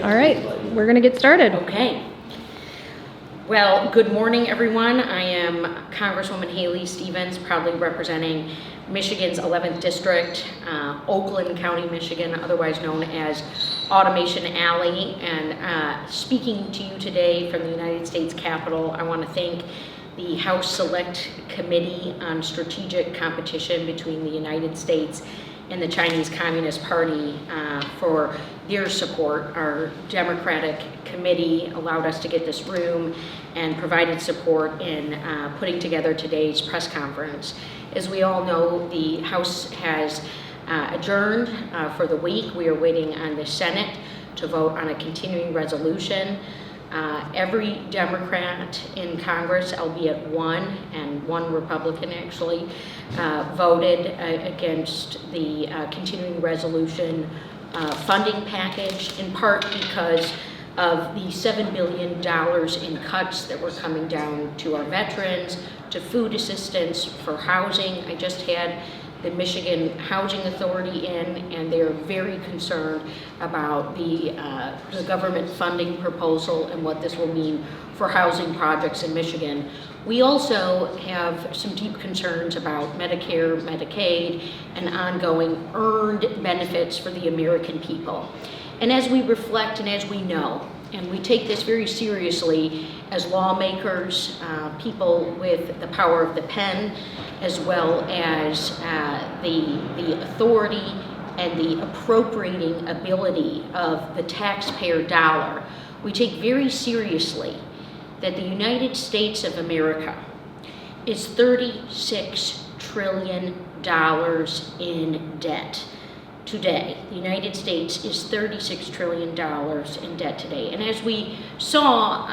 All right, we're going to get started. Okay. Well, good morning, everyone. I am Congresswoman Haley Stevens, proudly representing Michigan's 11th District, Oakland County, Michigan, otherwise known as Automation Alley. And speaking to you today from the United States Capitol, I want to thank the House Select Committee on Strategic Competition between the United States and the Chinese Communist Party for their support. Our Democratic committee allowed us to get this room and provided support in putting together today's press conference. As we all know, the House has adjourned for the week. We are waiting on the Senate to vote on a continuing resolution. Every Democrat in Congress, albeit one, and one Republican actually, voted against the continuing resolution funding package, in part because of the $7 billion in cuts that were coming down to our veterans, to food assistance for housing. I just had the Michigan Housing Authority in, and they're very concerned about the government funding proposal and what this will mean for housing projects in Michigan. We also have some deep concerns about Medicare, Medicaid, and ongoing earned benefits for the American people. And as we reflect and as we know, and we take this very seriously as lawmakers, people with the power of the pen, as well as the authority and the appropriating ability of the taxpayer dollar, we take very seriously that the United States of America is $36 trillion in debt. Today, the United States is $36 trillion in debt today. And as we saw,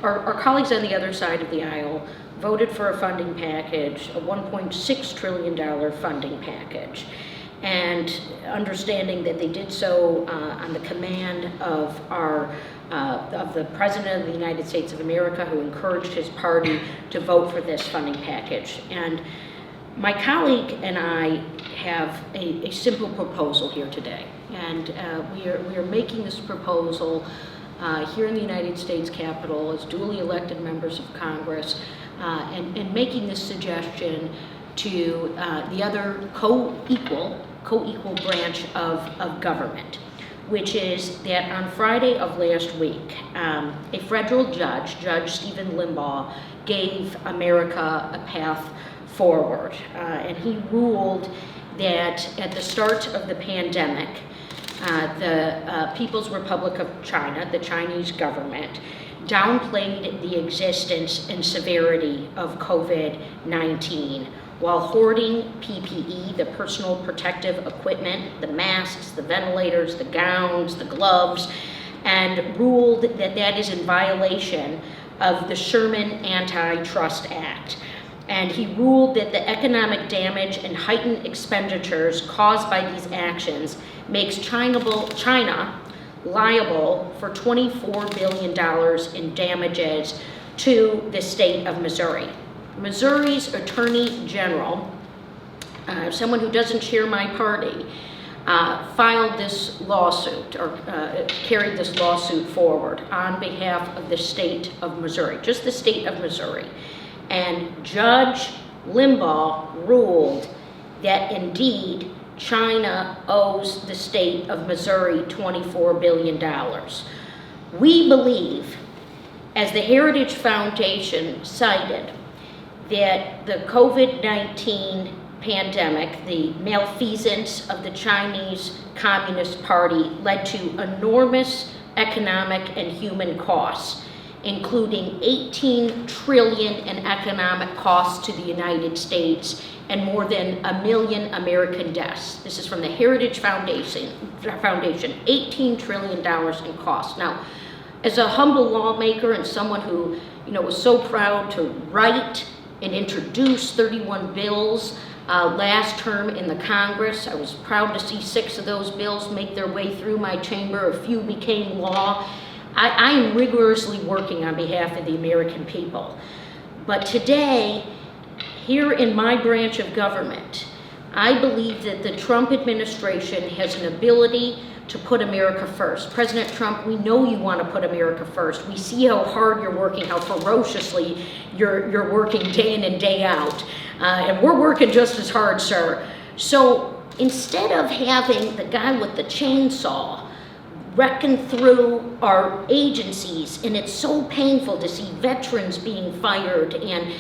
our colleagues on the other side of the aisle voted for a funding package, a $1.6 trillion funding package. And understanding that they did so on the command of the President of the United States of America, who encouraged his party to vote for this funding package. And my colleague and I have a simple proposal here today, and we are making this proposal here in the United States Capitol as duly elected members of Congress, and making this suggestion to the other co-equal branch of government, which is that on Friday of last week, a federal judge, Judge Stephen Limbaugh, gave America a path forward, and he ruled that at the start of the pandemic, the People's Republic of China, the Chinese government, downplayed the existence and severity of COVID-19 while hoarding PPE, the personal protective equipment, the masks, the ventilators, the gowns, the gloves, and ruled that that is in violation of the Sherman Antitrust Act. And he ruled that the economic damage and heightened expenditures caused by these actions makes China liable for $24 billion in damages to the state of Missouri. Missouri's Attorney General, someone who doesn't share my party, filed this lawsuit, or carried this lawsuit forward on behalf of the state of Missouri, just the state of Missouri. And Judge Limbaugh ruled that indeed China owes the state of Missouri $24 billion. We believe, as the Heritage Foundation cited, that the COVID-19 pandemic, the malfeasance of the Chinese Communist Party, led to enormous economic and human costs, including $18 trillion in economic costs to the United States and more than 1 million American deaths. This is from the Heritage Foundation, $18 trillion in costs. Now, as a humble lawmaker and someone who, was so proud to write and introduce 31 bills last term in the Congress, I was proud to see 6 of those bills make their way through my chamber. A few became law. I am rigorously working on behalf of the American people. But today, here in my branch of government, I believe that the Trump administration has an ability to put America first. President Trump, we know you want to put America first. We see how hard you're working, how ferociously you're working day in and day out. And we're working just as hard, sir. So instead of having the guy with the chainsaw reckon through our agencies, and it's so painful to see veterans being fired and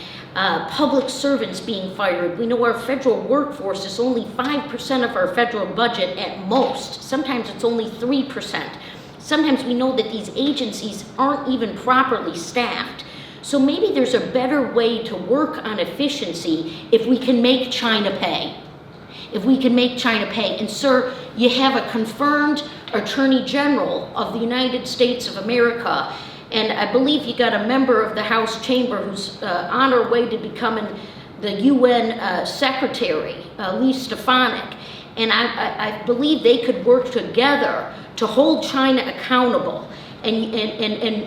public servants being fired. We know our federal workforce is only 5% of our federal budget at most. Sometimes it's only 3%. Sometimes we know that these agencies aren't even properly staffed. So maybe there's a better way to work on efficiency if we can make China pay. If we can make China pay. And sir, you have a confirmed Attorney General of the United States of America, and I believe you got a member of the House Chamber who's on her way to becoming the UN Secretary, Lee Stefanik. And I believe they could work together to hold China accountable. And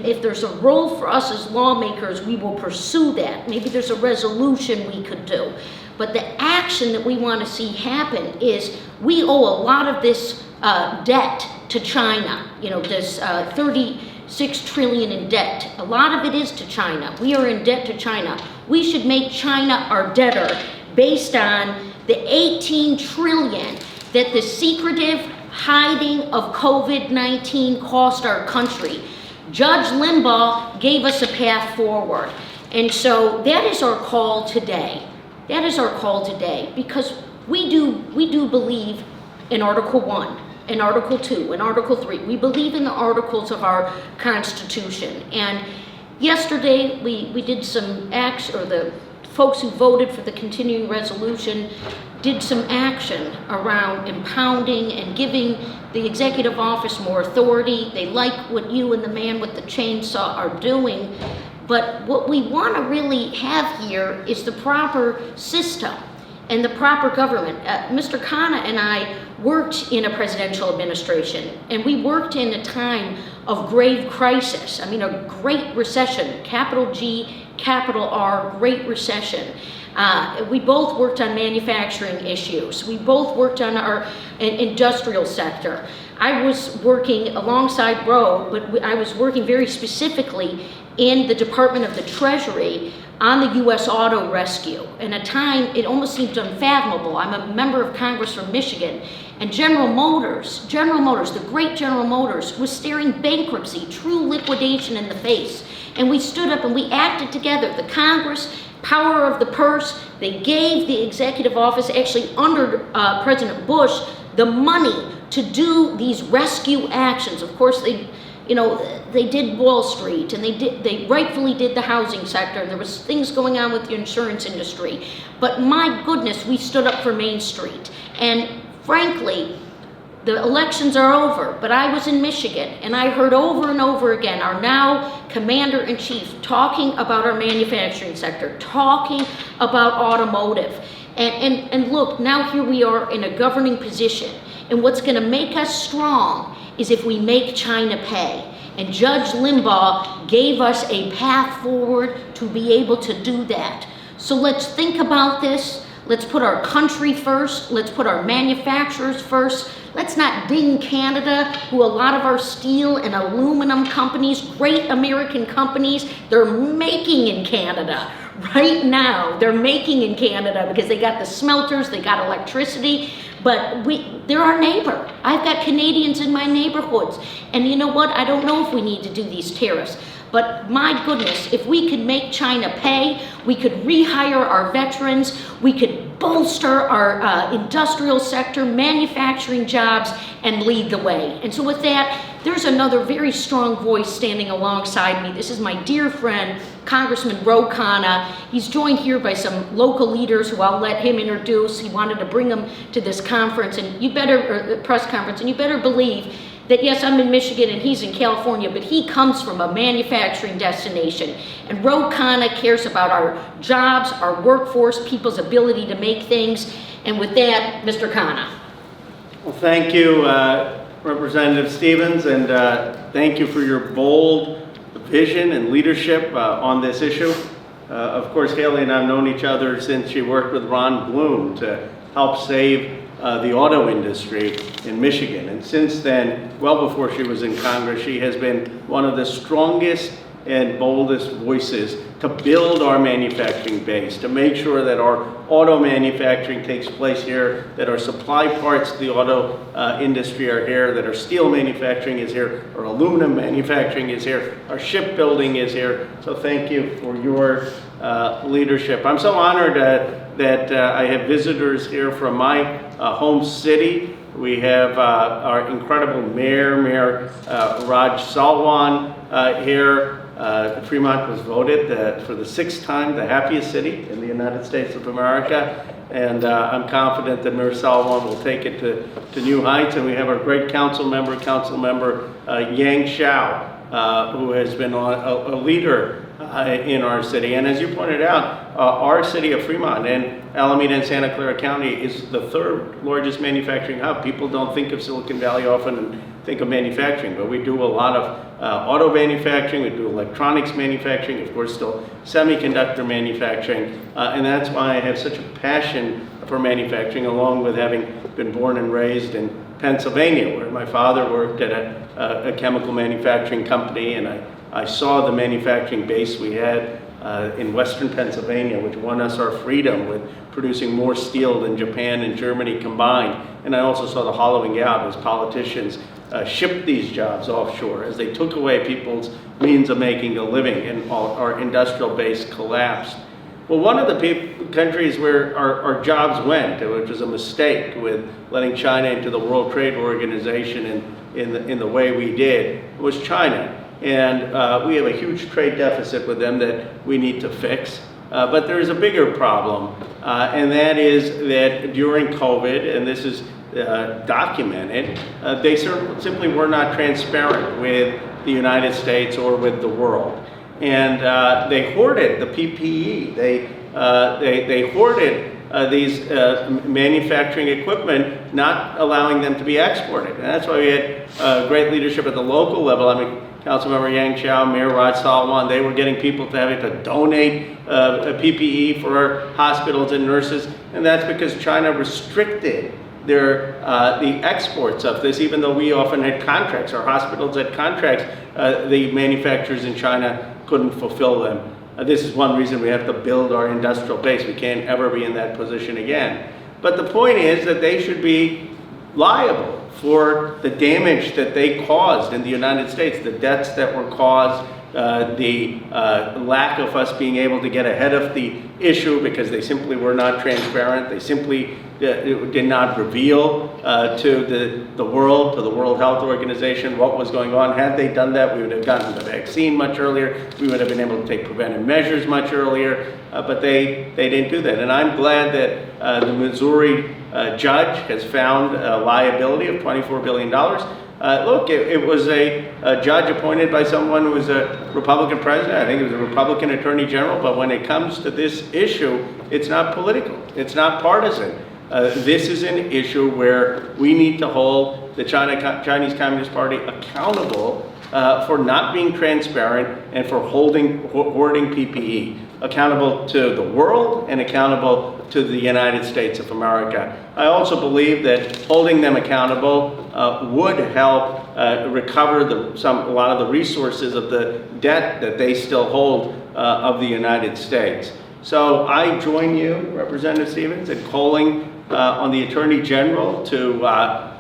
if there's a role for us as lawmakers, we will pursue that. Maybe there's a resolution we could do. But the action that we want to see happen is we owe a lot of this debt to China. You know, this 36 trillion in debt. A lot of it is to China. We are in debt to China. We should make China our debtor based on the 18 trillion that the secretive hiding of COVID-19 cost our country. Judge Limbaugh gave us a path forward. And so that is our call today. That is our call today, because we do believe in Article 1, in Article 2, in Article 3. We believe in the articles of our Constitution. And yesterday we did some action, or the folks who voted for the continuing resolution did some action around impounding and giving the executive office more authority. They like what you and the man with the chainsaw are doing. But what we want to really have here is the proper system and the proper government. Mr. Khanna and I worked in a presidential administration, and we worked in a time of grave crisis. I mean, a great recession, capital G, capital R, great recession. We both worked on manufacturing issues. We both worked on our industrial sector. I was working alongside Roe, but I was working very specifically in the Department of the Treasury on the U.S. auto rescue. In a time, it almost seemed unfathomable. I'm a member of Congress from Michigan, and General Motors, the great General Motors, was staring bankruptcy, true liquidation in the face. And we stood up and we acted together. The Congress, power of the purse, they gave the executive office, actually under President Bush, the money to do these rescue actions. Of course, they did Wall Street, and they rightfully did the housing sector, and there was things going on with the insurance industry. But my goodness, we stood up for Main Street. And frankly, the elections are over, but I was in Michigan, and I heard over and over again our now commander-in-chief talking about our manufacturing sector, talking about automotive. And look, now here we are in a governing position, and what's going to make us strong is if we make China pay. And Judge Limbaugh gave us a path forward to be able to do that. So let's think about this. Let's put our country first. Let's put our manufacturers first. Let's not ding Canada, who a lot of our steel and aluminum companies, great American companies, they're making in Canada. Right now, they're making in Canada because they got the smelters, they got electricity, but they're our neighbor. I've got Canadians in my neighborhoods. And you know what? I don't know if we need to do these tariffs. But my goodness, if we could make China pay, we could rehire our veterans, we could bolster our industrial sector, manufacturing jobs, and lead the way. And so with that, there's another very strong voice standing alongside me. This is my dear friend, Congressman Ro Khanna. He's joined here by some local leaders who I'll let him introduce. He wanted to bring them to this conference, and press conference, and you better believe that yes, I'm in Michigan and he's in California, but he comes from a manufacturing destination. And Ro Khanna cares about our jobs, our workforce, people's ability to make things. And with that, Mr. Khanna. Well, thank you, Representative Stevens, and thank you for your bold vision and leadership on this issue. Of course, Haley and I have known each other since she worked with Ron Bloom to help save the auto industry in Michigan. And since then, well before she was in Congress, she has been one of the strongest and boldest voices to build our manufacturing base, to make sure that our auto manufacturing takes place here, that our supply parts to the auto industry are here, that our steel manufacturing is here, our aluminum manufacturing is here, our shipbuilding is here. So thank you for your leadership. I'm so honored that I have visitors here from my home city. We have our incredible Mayor Raj Salwan here. Fremont was voted for the 6th time the happiest city in the United States of America, and I'm confident that Mayor Salwan will take it to new heights. And we have our great council member Yang Xiao, who has been a leader in our city. And as you pointed out, our city of Fremont and Alameda and Santa Clara County is the 3rd largest manufacturing hub. People don't think of Silicon Valley often and think of manufacturing, but we do a lot of auto manufacturing, we do electronics manufacturing, of course still semiconductor manufacturing, and that's why I have such a passion for manufacturing, along with having been born and raised in Pennsylvania, where my father worked at a chemical manufacturing company, and I saw the manufacturing base we had in Western Pennsylvania, which won us our freedom with producing more steel than Japan and Germany combined. And I also saw the hollowing out as politicians shipped these jobs offshore, as they took away people's means of making a living, and our industrial base collapsed. Well, one of the countries where our jobs went, which was a mistake with letting China into the World Trade Organization in the way we did, was China. And we have a huge trade deficit with them that we need to fix. But there is a bigger problem, and that is that during COVID, and this is documented, they simply were not transparent with the United States or with the world. And they hoarded the PPE. They hoarded these manufacturing equipment, not allowing them to be exported. And that's why we had great leadership at the local level. I mean, Councilmember Yang Xiao, Mayor Raj Salwan, they were getting people to having to donate a PPE for our hospitals and nurses, and that's because China restricted the exports of this, even though we often had contracts. Our hospitals had contracts. The manufacturers in China couldn't fulfill them. This is one reason we have to build our industrial base. We can't ever be in that position again. But the point is that they should be liable for the damage that they caused in the United States, the debts that were caused, the lack of us being able to get ahead of the issue because they simply were not transparent. They simply did not reveal to the world, to the World Health Organization, what was going on. Had they done that, we would have gotten the vaccine much earlier. We would have been able to take preventive measures much earlier, but they didn't do that. And I'm glad that the Missouri judge has found a liability of $24 billion. Look, it was a judge appointed by someone who was a Republican president. I think it was a Republican attorney general. But when it comes to this issue, it's not political. It's not partisan. This is an issue where we need to hold the Chinese Communist Party accountable for not being transparent and for hoarding PPE, accountable to the world and accountable to the United States of America. I also believe that holding them accountable would help recover a lot of the resources of the debt that they still hold of the United States. So I join you, Representative Stevens, in calling on the Attorney General to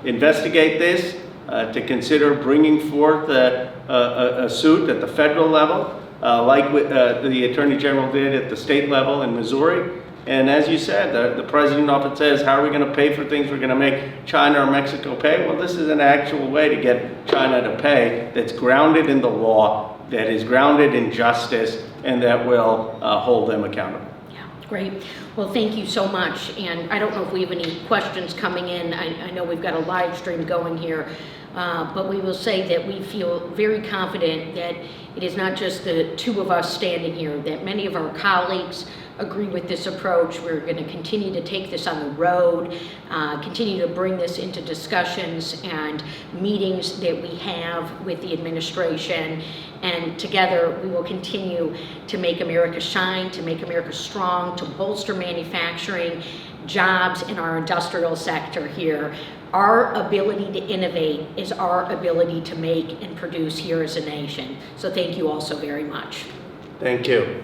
investigate this, to consider bringing forth a suit at the federal level, like the Attorney General did at the state level in Missouri. And as you said, the president often says, how are we going to pay for things we're going to make China or Mexico pay? Well, this is an actual way to get China to pay that's grounded in the law, that is grounded in justice, and that will hold them accountable. Yeah, great. Well, thank you so much. And I don't know if we have any questions coming in. I know we've got a live stream going here. But we will say that we feel very confident that it is not just the two of us standing here, that many of our colleagues agree with this approach. We're going to continue to take this on the road, continue to bring this into discussions and meetings that we have with the administration. And together we will continue to make America shine, to make America strong, to bolster manufacturing, jobs in our industrial sector here. Our ability to innovate is our ability to make and produce here as a nation. So thank you all so very much. Thank you.